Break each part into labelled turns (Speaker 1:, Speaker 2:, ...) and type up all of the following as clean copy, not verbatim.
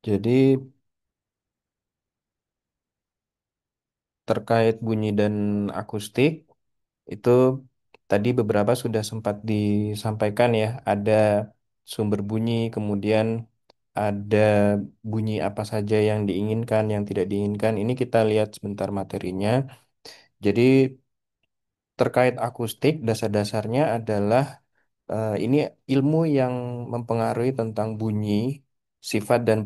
Speaker 1: Jadi terkait bunyi dan akustik itu tadi beberapa sudah sempat disampaikan ya. Ada sumber bunyi, kemudian ada bunyi apa saja yang diinginkan, yang tidak diinginkan. Ini kita lihat sebentar materinya. Jadi terkait akustik, dasar-dasarnya adalah ini ilmu yang mempengaruhi tentang bunyi, sifat dan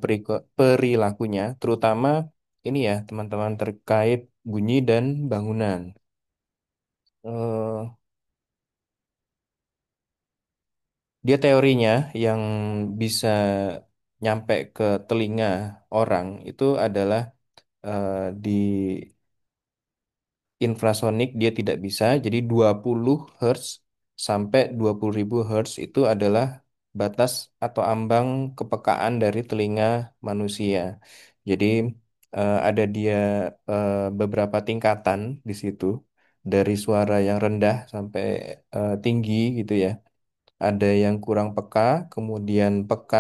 Speaker 1: perilakunya, terutama ini ya teman-teman terkait bunyi dan bangunan. Eh, Dia teorinya yang bisa nyampe ke telinga orang itu adalah di infrasonik dia tidak bisa. Jadi 20 Hz sampai 20.000 Hz itu adalah batas atau ambang kepekaan dari telinga manusia. Jadi ada dia beberapa tingkatan di situ dari suara yang rendah sampai tinggi gitu ya. Ada yang kurang peka, kemudian peka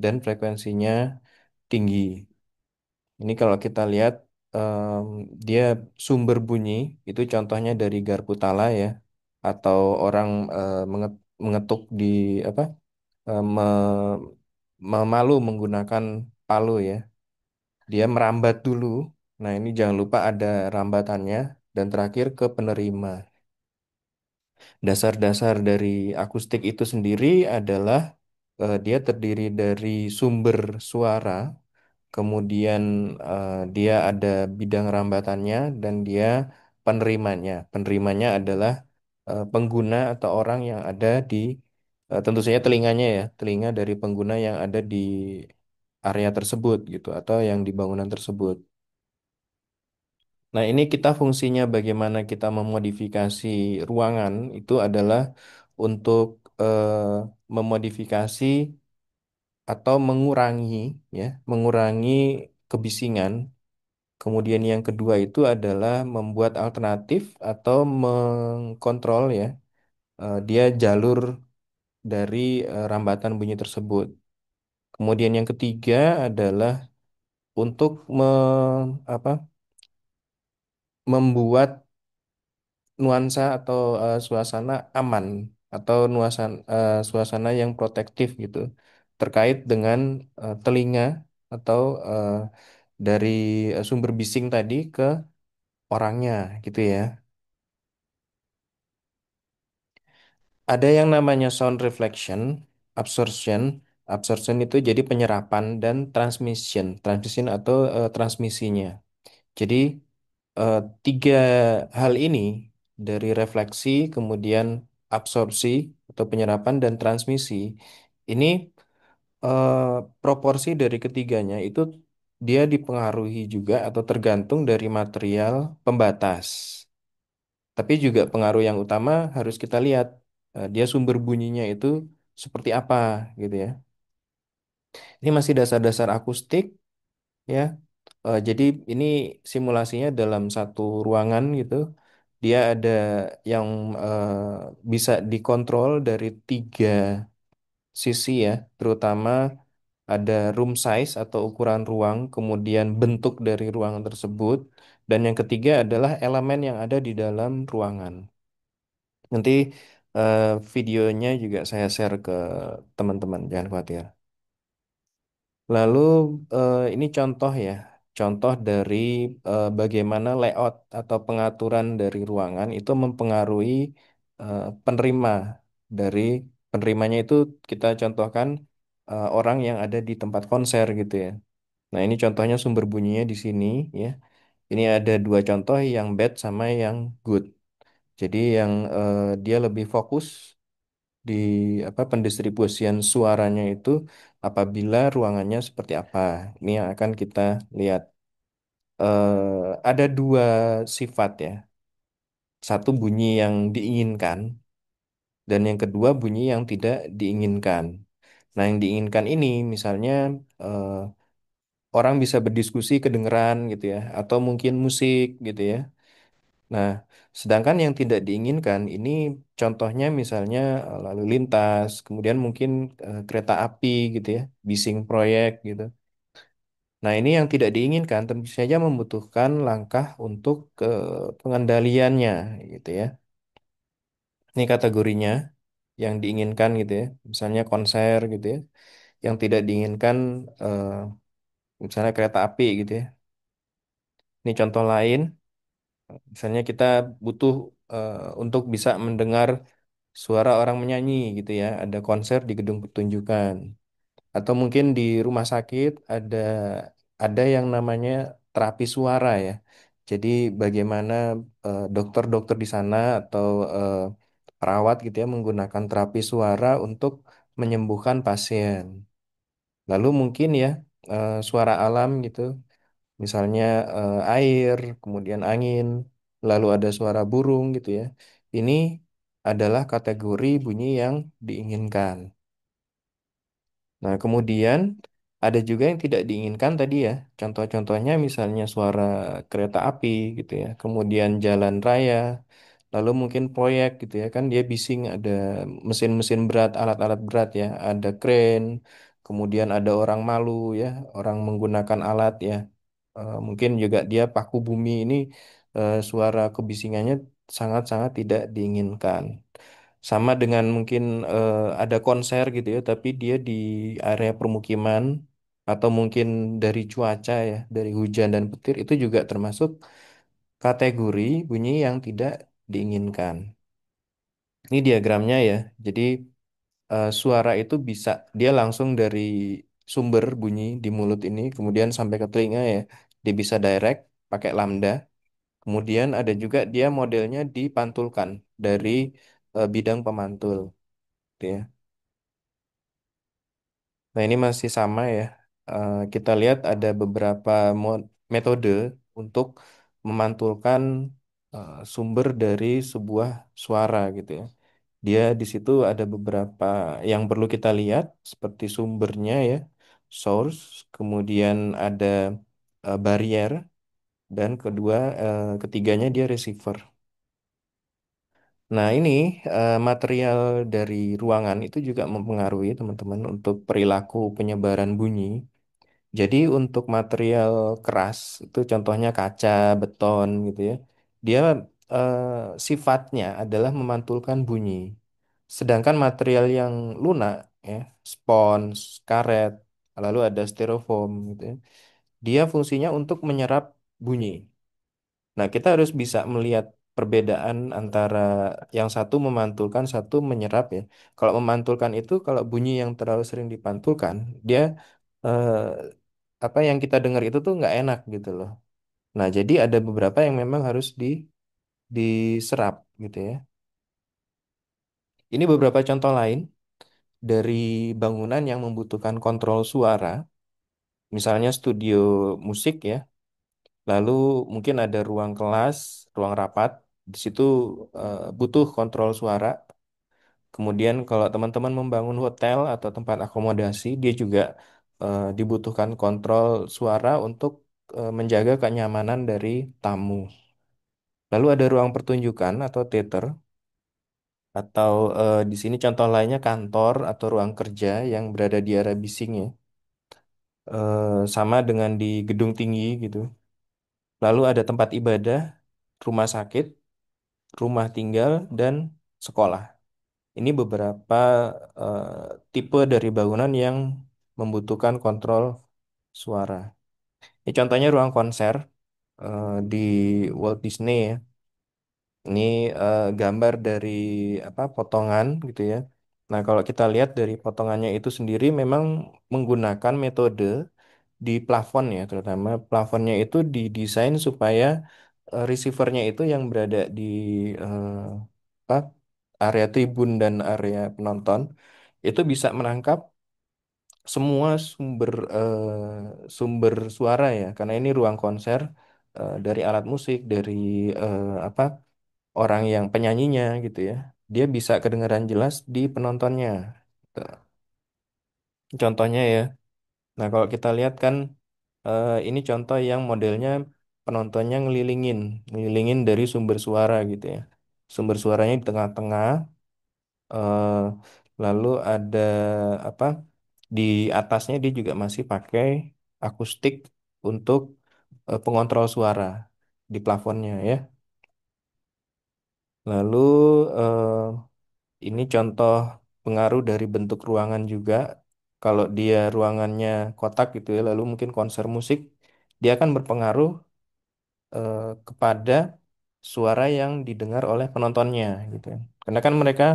Speaker 1: dan frekuensinya tinggi. Ini kalau kita lihat em, dia sumber bunyi itu contohnya dari garpu tala ya atau orang mengetuk di apa memalu menggunakan palu ya. Dia merambat dulu. Nah, ini jangan lupa ada rambatannya dan terakhir ke penerima. Dasar-dasar dari akustik itu sendiri adalah dia terdiri dari sumber suara. Kemudian dia ada bidang rambatannya dan dia penerimanya. Penerimanya adalah pengguna atau orang yang ada di tentu saja telinganya ya, telinga dari pengguna yang ada di area tersebut gitu atau yang di bangunan tersebut. Nah, ini kita fungsinya bagaimana kita memodifikasi ruangan itu adalah untuk memodifikasi atau mengurangi kebisingan. Kemudian yang kedua itu adalah membuat alternatif atau mengkontrol ya dia jalur dari rambatan bunyi tersebut. Kemudian yang ketiga adalah untuk apa, membuat nuansa atau suasana aman atau suasana yang protektif gitu terkait dengan telinga atau dari sumber bising tadi ke orangnya gitu ya. Ada yang namanya sound reflection, absorption. Absorption itu jadi penyerapan dan transmission. Transmission atau transmisinya. Jadi eh, tiga hal ini dari refleksi, kemudian absorpsi atau penyerapan dan transmisi ini eh, proporsi dari ketiganya itu dia dipengaruhi juga atau tergantung dari material pembatas. Tapi juga pengaruh yang utama harus kita lihat dia sumber bunyinya itu seperti apa gitu ya. Ini masih dasar-dasar akustik ya. Jadi ini simulasinya dalam satu ruangan gitu. Dia ada yang bisa dikontrol dari tiga sisi ya, terutama ada room size atau ukuran ruang, kemudian bentuk dari ruangan tersebut, dan yang ketiga adalah elemen yang ada di dalam ruangan. Nanti eh, videonya juga saya share ke teman-teman, jangan khawatir. Lalu ini contoh ya, contoh dari bagaimana layout atau pengaturan dari ruangan itu mempengaruhi penerima dari penerimanya itu kita contohkan orang yang ada di tempat konser gitu ya. Nah ini contohnya sumber bunyinya di sini ya. Ini ada dua contoh yang bad sama yang good. Jadi yang dia lebih fokus di apa pendistribusian suaranya itu apabila ruangannya seperti apa. Ini yang akan kita lihat. Ada dua sifat ya. Satu bunyi yang diinginkan dan yang kedua bunyi yang tidak diinginkan. Nah, yang diinginkan ini misalnya eh, orang bisa berdiskusi kedengeran gitu ya atau mungkin musik gitu ya. Nah, sedangkan yang tidak diinginkan ini contohnya misalnya lalu lintas, kemudian mungkin kereta api gitu ya, bising proyek gitu. Nah, ini yang tidak diinginkan tentu saja membutuhkan langkah untuk pengendaliannya gitu ya. Ini kategorinya yang diinginkan gitu ya. Misalnya konser gitu ya. Yang tidak diinginkan misalnya kereta api gitu ya. Ini contoh lain, misalnya kita butuh untuk bisa mendengar suara orang menyanyi gitu ya. Ada konser di gedung pertunjukan. Atau mungkin di rumah sakit ada yang namanya terapi suara ya. Jadi bagaimana dokter-dokter di sana atau perawat gitu ya menggunakan terapi suara untuk menyembuhkan pasien. Lalu mungkin ya suara alam gitu, misalnya air, kemudian angin, lalu ada suara burung gitu ya. Ini adalah kategori bunyi yang diinginkan. Nah, kemudian ada juga yang tidak diinginkan tadi ya. Contoh-contohnya misalnya suara kereta api gitu ya. Kemudian jalan raya. Lalu mungkin proyek gitu ya. Kan dia bising ada mesin-mesin berat, alat-alat berat ya. Ada crane. Kemudian ada orang malu ya. Orang menggunakan alat ya. Mungkin juga dia paku bumi ini suara kebisingannya sangat-sangat tidak diinginkan. Sama dengan mungkin ada konser gitu ya, tapi dia di area permukiman atau mungkin dari cuaca ya, dari hujan dan petir itu juga termasuk kategori bunyi yang tidak diinginkan. Ini diagramnya ya. Jadi suara itu bisa dia langsung dari sumber bunyi di mulut ini kemudian sampai ke telinga ya. Dia bisa direct pakai lambda. Kemudian ada juga dia modelnya dipantulkan dari bidang pemantul, gitu ya. Nah, ini masih sama ya. Kita lihat ada beberapa metode untuk memantulkan sumber dari sebuah suara gitu ya. Dia di situ ada beberapa yang perlu kita lihat seperti sumbernya ya, source, kemudian ada barrier, dan ketiganya dia receiver. Nah, ini material dari ruangan itu juga mempengaruhi teman-teman untuk perilaku penyebaran bunyi. Jadi untuk material keras itu contohnya kaca, beton gitu ya. Dia eh, sifatnya adalah memantulkan bunyi. Sedangkan material yang lunak ya, spons, karet, lalu ada styrofoam gitu ya. Dia fungsinya untuk menyerap bunyi. Nah, kita harus bisa melihat perbedaan antara yang satu memantulkan, satu menyerap ya. Kalau memantulkan itu, kalau bunyi yang terlalu sering dipantulkan, dia eh, apa yang kita dengar itu tuh nggak enak gitu loh. Nah, jadi ada beberapa yang memang harus diserap gitu ya. Ini beberapa contoh lain dari bangunan yang membutuhkan kontrol suara, misalnya studio musik ya. Lalu mungkin ada ruang kelas, ruang rapat. Di situ butuh kontrol suara. Kemudian kalau teman-teman membangun hotel atau tempat akomodasi, dia juga dibutuhkan kontrol suara untuk menjaga kenyamanan dari tamu. Lalu ada ruang pertunjukan atau teater, atau di sini contoh lainnya kantor atau ruang kerja yang berada di area bising ya. Sama dengan di gedung tinggi gitu. Lalu ada tempat ibadah, rumah sakit, rumah tinggal, dan sekolah. Ini beberapa eh, tipe dari bangunan yang membutuhkan kontrol suara. Ini contohnya ruang konser di Walt Disney ya. Ini gambar dari apa potongan gitu ya. Nah, kalau kita lihat dari potongannya itu sendiri memang menggunakan metode di plafon ya, terutama plafonnya itu didesain supaya receivernya itu yang berada di eh, apa area tribun dan area penonton itu bisa menangkap semua sumber suara ya, karena ini ruang konser dari alat musik, dari apa orang yang penyanyinya gitu ya, dia bisa kedengaran jelas di penontonnya. Gitu. Contohnya ya. Nah, kalau kita lihat kan ini contoh yang modelnya penontonnya ngelilingin dari sumber suara gitu ya. Sumber suaranya di tengah-tengah, eh, lalu ada apa? Di atasnya dia juga masih pakai akustik untuk pengontrol suara di plafonnya ya. Lalu ini contoh pengaruh dari bentuk ruangan juga. Kalau dia ruangannya kotak gitu ya, lalu mungkin konser musik, dia akan berpengaruh kepada suara yang didengar oleh penontonnya gitu ya. Karena kan mereka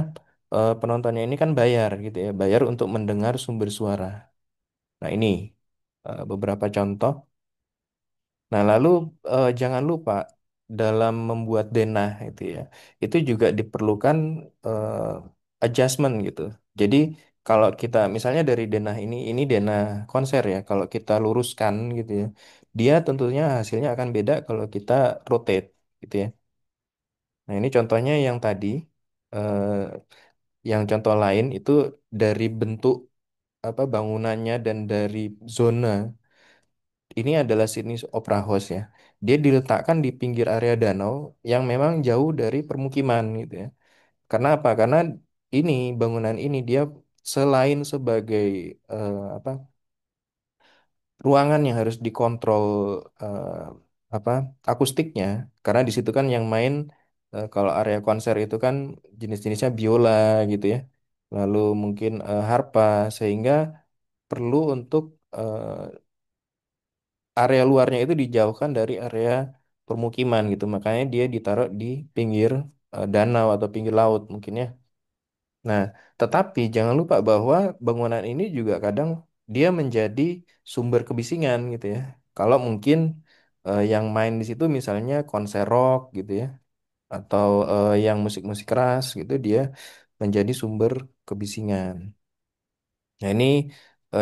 Speaker 1: penontonnya ini kan bayar gitu ya, bayar untuk mendengar sumber suara. Nah, ini beberapa contoh. Nah, lalu jangan lupa dalam membuat denah itu ya, itu juga diperlukan adjustment gitu. Jadi kalau kita misalnya dari denah ini denah konser ya, kalau kita luruskan gitu ya, dia tentunya hasilnya akan beda kalau kita rotate gitu ya. Nah, ini contohnya yang tadi, eh, yang contoh lain itu dari bentuk apa bangunannya dan dari zona. Ini adalah Sydney Opera House ya. Dia diletakkan di pinggir area danau yang memang jauh dari permukiman gitu ya. Karena apa? Karena ini bangunan ini dia selain sebagai apa ruangan yang harus dikontrol eh, apa akustiknya, karena di situ kan yang main kalau area konser itu kan jenis-jenisnya biola gitu ya. Lalu mungkin harpa sehingga perlu untuk area luarnya itu dijauhkan dari area permukiman gitu. Makanya dia ditaruh di pinggir danau atau pinggir laut mungkin ya. Nah, tetapi jangan lupa bahwa bangunan ini juga kadang dia menjadi sumber kebisingan gitu ya. Kalau mungkin yang main di situ misalnya konser rock gitu ya, atau yang musik-musik keras gitu, dia menjadi sumber kebisingan. Nah, ini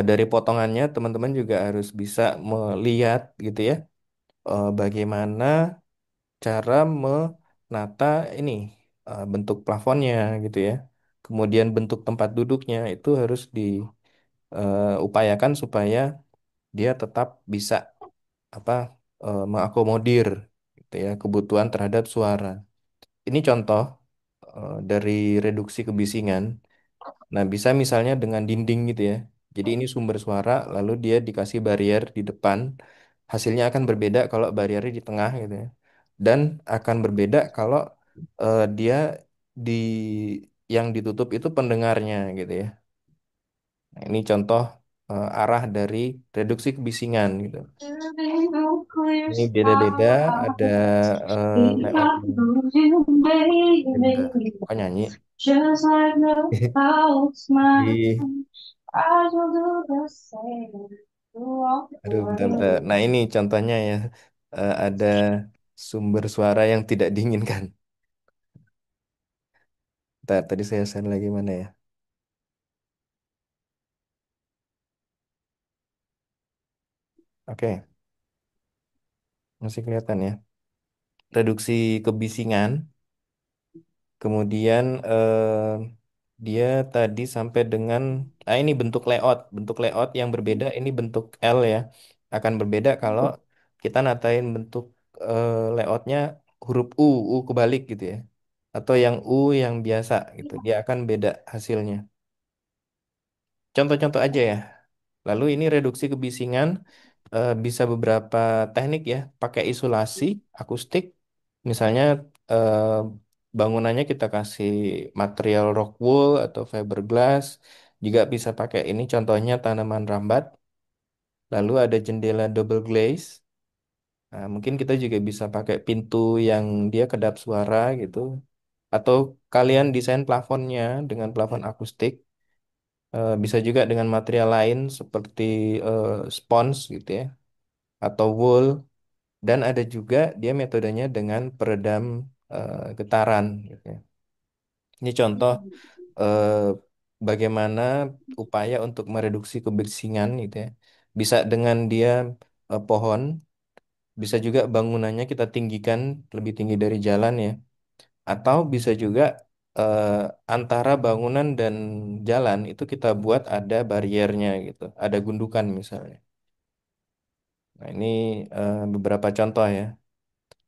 Speaker 1: dari potongannya teman-teman juga harus bisa melihat gitu ya, bagaimana cara menata ini bentuk plafonnya gitu ya. Kemudian bentuk tempat duduknya itu harus diupayakan supaya dia tetap bisa apa mengakomodir gitu ya kebutuhan terhadap suara. Ini contoh dari reduksi kebisingan. Nah, bisa misalnya dengan dinding gitu ya. Jadi ini sumber suara, lalu dia dikasih barrier di depan. Hasilnya akan berbeda kalau barriernya di tengah gitu ya. Dan akan berbeda kalau dia di yang ditutup itu pendengarnya gitu ya. Nah, ini contoh arah dari reduksi kebisingan gitu. Ini beda-beda, ada layout yang beda. Kok nyanyi?
Speaker 2: Just like the clouds, my
Speaker 1: Di
Speaker 2: eyes will do the same. You walk
Speaker 1: Aduh, bentar-bentar.
Speaker 2: away.
Speaker 1: Nah, ini contohnya ya. Ada sumber suara yang tidak diinginkan. Bentar, tadi saya share lagi mana ya? Oke, masih kelihatan ya. Reduksi kebisingan. Kemudian dia tadi sampai dengan, ini bentuk layout yang berbeda. Ini bentuk L ya, akan berbeda kalau kita natain bentuk layoutnya huruf U kebalik gitu ya, atau yang U yang biasa gitu. Dia akan beda hasilnya. Contoh-contoh aja ya. Lalu ini reduksi kebisingan bisa beberapa teknik ya, pakai isolasi akustik, misalnya eh, bangunannya kita kasih material rock wool atau fiberglass, juga bisa pakai ini contohnya tanaman rambat, lalu ada jendela double glaze. Nah, mungkin kita juga bisa pakai pintu yang dia kedap suara gitu, atau kalian desain plafonnya dengan plafon akustik. Bisa juga dengan material lain seperti spons gitu ya, atau wool. Dan ada juga dia metodenya dengan peredam getaran gitu ya. Ini contoh eh, bagaimana upaya untuk mereduksi kebisingan gitu ya. Bisa dengan dia pohon, bisa juga bangunannya kita tinggikan lebih tinggi dari jalan ya. Atau bisa juga eh, antara bangunan dan jalan itu kita buat ada bariernya gitu, ada gundukan misalnya. Nah, ini beberapa contoh ya.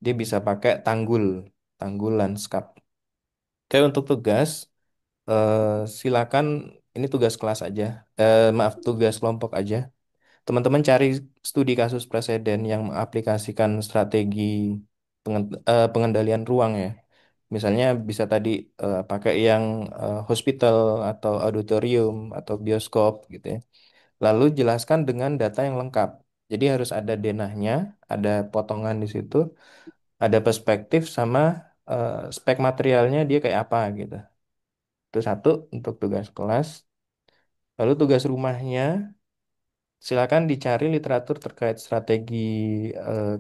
Speaker 1: Dia bisa pakai tanggul lanskap. Oke, untuk tugas, eh, silakan ini tugas kelas aja. Maaf, tugas kelompok aja. Teman-teman cari studi kasus preseden yang mengaplikasikan strategi pengendalian ruang ya. Misalnya bisa tadi pakai yang hospital atau auditorium atau bioskop gitu ya. Lalu jelaskan dengan data yang lengkap. Jadi harus ada denahnya, ada potongan di situ, ada perspektif sama spek materialnya dia kayak apa gitu. Itu satu untuk tugas kelas. Lalu tugas rumahnya, silakan dicari literatur terkait strategi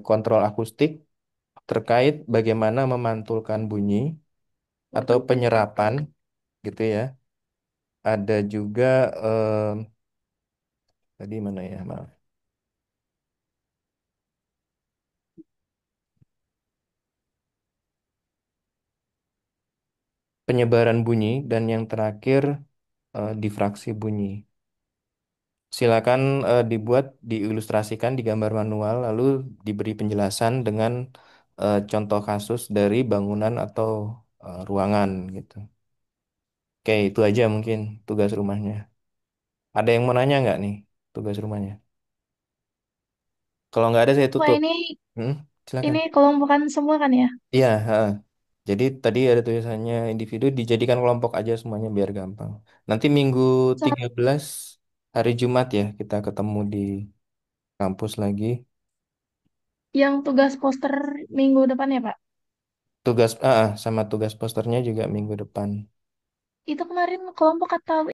Speaker 1: kontrol akustik, terkait bagaimana memantulkan bunyi atau penyerapan gitu ya. Ada juga tadi mana ya, maaf. Penyebaran bunyi dan yang terakhir difraksi bunyi. Silakan dibuat, diilustrasikan di gambar manual, lalu diberi penjelasan dengan contoh kasus dari bangunan atau ruangan gitu. Oke, itu aja mungkin tugas rumahnya. Ada yang mau nanya nggak nih tugas rumahnya? Kalau nggak ada saya
Speaker 2: Wah,
Speaker 1: tutup.
Speaker 2: ini
Speaker 1: Hmm, silakan.
Speaker 2: ini kelompokan semua kan ya?
Speaker 1: Iya, ha. Jadi tadi ada tulisannya individu dijadikan kelompok aja semuanya biar gampang. Nanti minggu
Speaker 2: Saat
Speaker 1: 13 hari Jumat ya kita ketemu di kampus lagi.
Speaker 2: yang tugas poster minggu depan ya, Pak?
Speaker 1: Tugas sama tugas posternya juga minggu depan.
Speaker 2: Itu kemarin kelompok atau